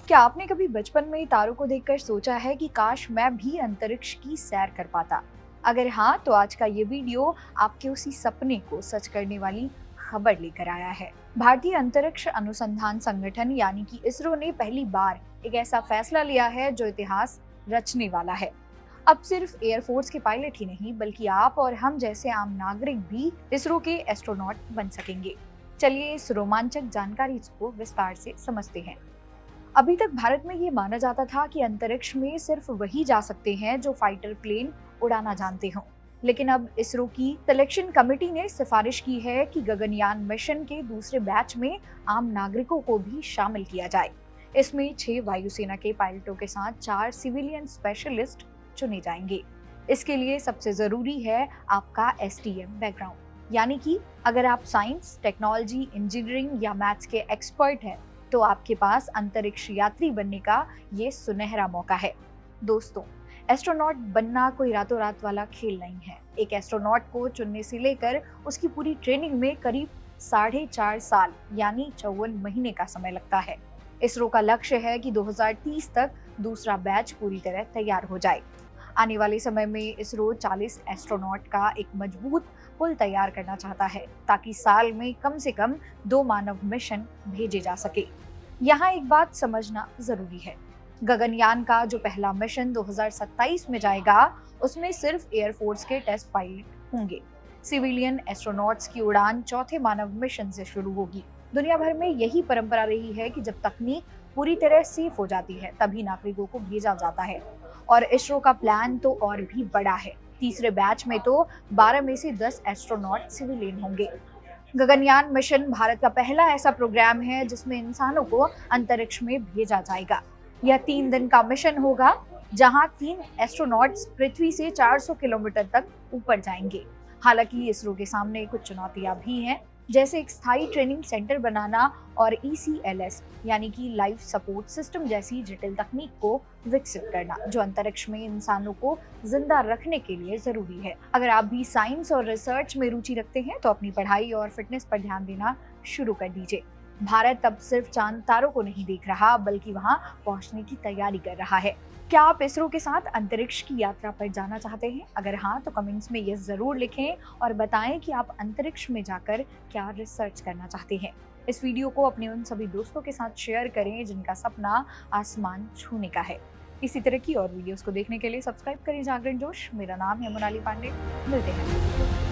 क्या आपने कभी बचपन में तारों को देखकर सोचा है कि काश मैं भी अंतरिक्ष की सैर कर पाता? अगर हाँ, तो आज का ये वीडियो आपके उसी सपने को सच करने वाली खबर लेकर आया है। भारतीय अंतरिक्ष अनुसंधान संगठन यानी कि इसरो ने पहली बार एक ऐसा फैसला लिया है जो इतिहास रचने वाला है। अब सिर्फ एयरफोर्स के पायलट ही नहीं, बल्कि आप और हम जैसे आम नागरिक भी इसरो के एस्ट्रोनॉट बन सकेंगे। चलिए इस रोमांचक जानकारी को विस्तार से समझते हैं। अभी तक भारत में ये माना जाता था कि अंतरिक्ष में सिर्फ वही जा सकते हैं जो फाइटर प्लेन उड़ाना जानते हों। लेकिन अब इसरो की सिलेक्शन कमेटी ने सिफारिश की है कि गगनयान मिशन के दूसरे बैच में आम नागरिकों को भी शामिल किया जाए। इसमें 6 वायुसेना के पायलटों के साथ 4 सिविलियन स्पेशलिस्ट चुने जाएंगे। इसके लिए सबसे जरूरी है आपका STM बैकग्राउंड, यानी कि अगर आप साइंस, टेक्नोलॉजी, इंजीनियरिंग या मैथ्स के एक्सपर्ट हैं तो आपके पास अंतरिक्ष यात्री बनने का ये सुनहरा मौका है। दोस्तों, एस्ट्रोनॉट बनना कोई रातों रात वाला खेल नहीं है। एक एस्ट्रोनॉट को चुनने से लेकर उसकी पूरी ट्रेनिंग में करीब 4.5 साल यानी 54 महीने का समय लगता है। इसरो का लक्ष्य है कि 2030 तक दूसरा बैच पूरी तरह तैयार हो जाए। आने वाले समय में इसरो 40 एस्ट्रोनॉट का एक मजबूत पुल तैयार करना चाहता है ताकि साल में कम से कम 2 मानव मिशन भेजे जा सके। यहाँ एक बात समझना जरूरी है, गगनयान का जो पहला मिशन 2027 में जाएगा, उसमें सिर्फ एयरफोर्स के टेस्ट पायलट होंगे। सिविलियन एस्ट्रोनॉट्स की उड़ान चौथे मानव मिशन से शुरू होगी। दुनिया भर में यही परंपरा रही है कि जब तकनीक पूरी तरह सेफ हो जाती है तभी नागरिकों को भेजा जाता है। और इसरो का प्लान तो और भी बड़ा है। तीसरे बैच में तो 12 में से 10 एस्ट्रोनॉट सिविलियन होंगे। गगनयान मिशन भारत का पहला ऐसा प्रोग्राम है जिसमें इंसानों को अंतरिक्ष में भेजा जाएगा। यह 3 दिन का मिशन होगा, जहां 3 एस्ट्रोनॉट्स पृथ्वी से 400 किलोमीटर तक ऊपर जाएंगे। हालांकि इसरो के सामने कुछ चुनौतियां भी हैं, जैसे एक स्थायी ट्रेनिंग सेंटर बनाना और ECLS यानी कि लाइफ सपोर्ट सिस्टम जैसी जटिल तकनीक को विकसित करना, जो अंतरिक्ष में इंसानों को जिंदा रखने के लिए जरूरी है। अगर आप भी साइंस और रिसर्च में रुचि रखते हैं तो अपनी पढ़ाई और फिटनेस पर ध्यान देना शुरू कर दीजिए। भारत अब सिर्फ चांद तारों को नहीं देख रहा, बल्कि वहां पहुंचने की तैयारी कर रहा है। क्या आप इसरो के साथ अंतरिक्ष की यात्रा पर जाना चाहते हैं? अगर हाँ, तो कमेंट्स में ये जरूर लिखें और बताएं कि आप अंतरिक्ष में जाकर क्या रिसर्च करना चाहते हैं। इस वीडियो को अपने उन सभी दोस्तों के साथ शेयर करें जिनका सपना आसमान छूने का है। इसी तरह की और वीडियोस को देखने के लिए सब्सक्राइब करें जागरण जोश। मेरा नाम है मोनाली पांडे। मिलते हैं।